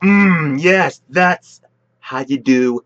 Yes, that's how you do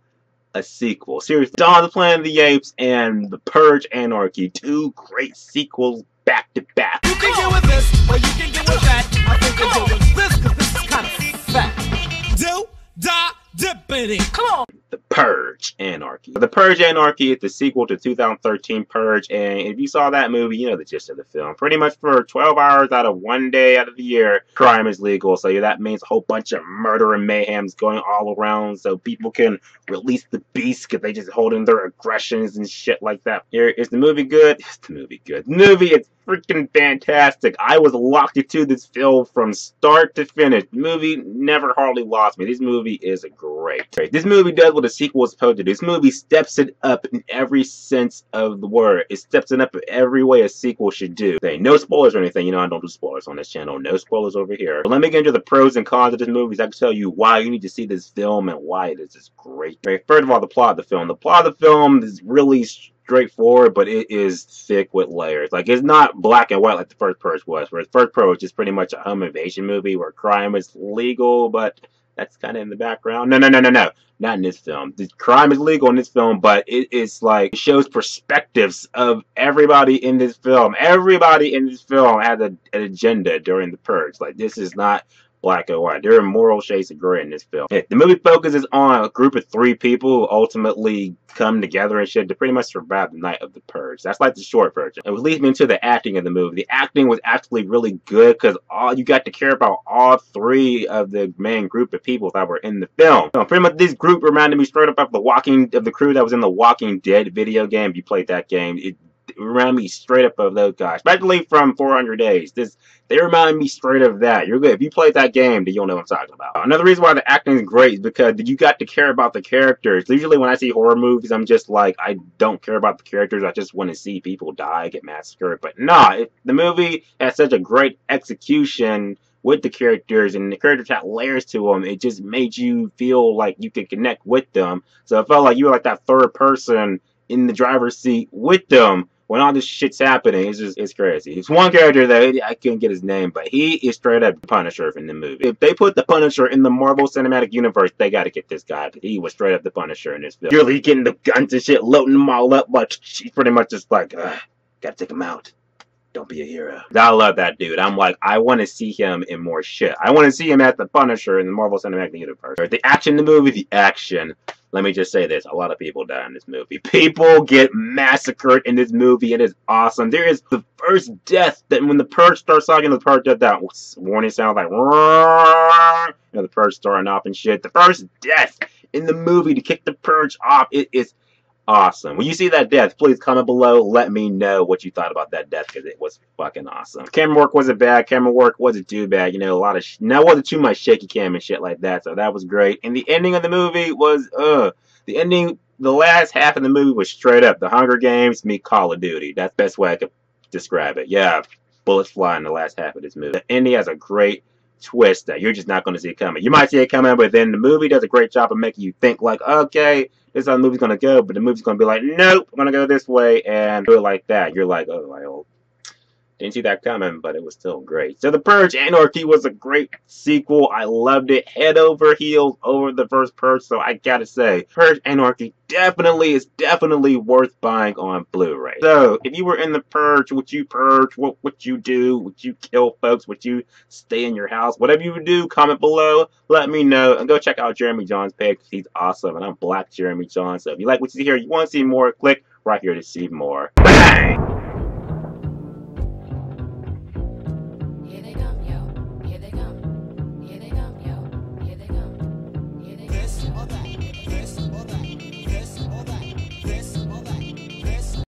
a sequel. Seriously, Dawn of the Planet of the Apes and The Purge Anarchy, two great sequels back to back. You can get with this, or you can get with that. I think you get with this, because this is kind of fat. Do, da, dippity. Come on. The Purge Anarchy. The Purge Anarchy is the sequel to 2013 Purge, and if you saw that movie, you know the gist of the film. Pretty much for 12 hours out of one day out of the year, crime is legal, so that means a whole bunch of murder and mayhem's going all around, so people can release the beast because they just holding their aggressions and shit like that. Here, is the movie good? Is the movie good? The movie is freaking fantastic. I was locked into this film from start to finish. The movie never hardly lost me. This movie is great. This movie does what a sequel is supposed to do. This movie steps it up in every sense of the word. It steps it up in every way a sequel should do. Okay, no spoilers or anything. You know I don't do spoilers on this channel. No spoilers over here. But let me get into the pros and cons of this movie. I can tell you why you need to see this film and why it is just great. First of all, the plot of the film. The plot of the film is really straightforward, but it is thick with layers. Like, it's not black and white like the first Purge was, where the first Purge is pretty much a home invasion movie where crime is legal, but that's kind of in the background. No. Not in this film. The crime is legal in this film, but it is like, it shows perspectives of everybody in this film. Everybody in this film has an agenda during the Purge. Like, this is not black and white. There are moral shades of gray in this film. The movie focuses on a group of 3 people who ultimately come together and shit to pretty much survive the night of the Purge. That's like the short version. It leads me into the acting of the movie. The acting was actually really good because you got to care about all 3 of the main group of people that were in the film. So pretty much this group reminded me straight up of the crew that was in the Walking Dead video game. If you played that game, it reminded me straight up of those guys, especially from 400 Days. They remind me straight of that. You're good. If you played that game, then you'll know what I'm talking about. Another reason why the acting is great is because you got to care about the characters. Usually when I see horror movies, I'm just like, I don't care about the characters. I just want to see people die, get massacred. But nah, the movie has such a great execution with the characters, and the characters had layers to them. It just made you feel like you could connect with them. So it felt like you were like that third person in the driver's seat with them when all this shit's happening. It's crazy. It's one character that I couldn't get his name, but he is straight up the Punisher in the movie. If they put the Punisher in the Marvel Cinematic Universe, they gotta get this guy. He was straight up the Punisher in this film. You're really getting the guns and shit, loading them all up, but she's pretty much just like, gotta take him out. Don't be a hero. I love that dude. I'm like, I want to see him in more shit. I want to see him as the Punisher in the Marvel Cinematic Universe. The action in the movie, the action. Let me just say this. A lot of people die in this movie. People get massacred in this movie. It is awesome. There is the first death that when the Purge starts talking, the Purge does that warning sound like, you know, the Purge starting off and shit. The first death in the movie to kick the Purge off, it is awesome. When you see that death, please comment below. Let me know what you thought about that death because it was fucking awesome. Camera work wasn't bad. Camera work wasn't too bad. You know, a lot of wasn't too much shaky cam and shit like that. So that was great. And the ending of the movie was the ending. The last half of the movie was straight up The Hunger Games meet Call of Duty. That's the best way I could describe it. Yeah, bullets fly in the last half of this movie. The ending has a great twist that you're just not going to see it coming. You might see it coming, but then the movie does a great job of making you think like, okay, this is how the movie's going to go, but the movie's going to be like, nope, I'm going to go this way, and do it like that. You're like, oh, well, didn't see that coming, but it was still great. So The Purge Anarchy was a great sequel. I loved it. Head over heels over the first Purge, so I gotta say, Purge Anarchy is definitely worth buying on Blu-ray. So, if you were in the Purge, would you purge? What would you do? Would you kill folks? Would you stay in your house? Whatever you would do, comment below. Let me know. And go check out Jeremy John's page. He's awesome. And I'm Black Jeremy John. So if you like what you see here, you want to see more, click right here to see more. Bang!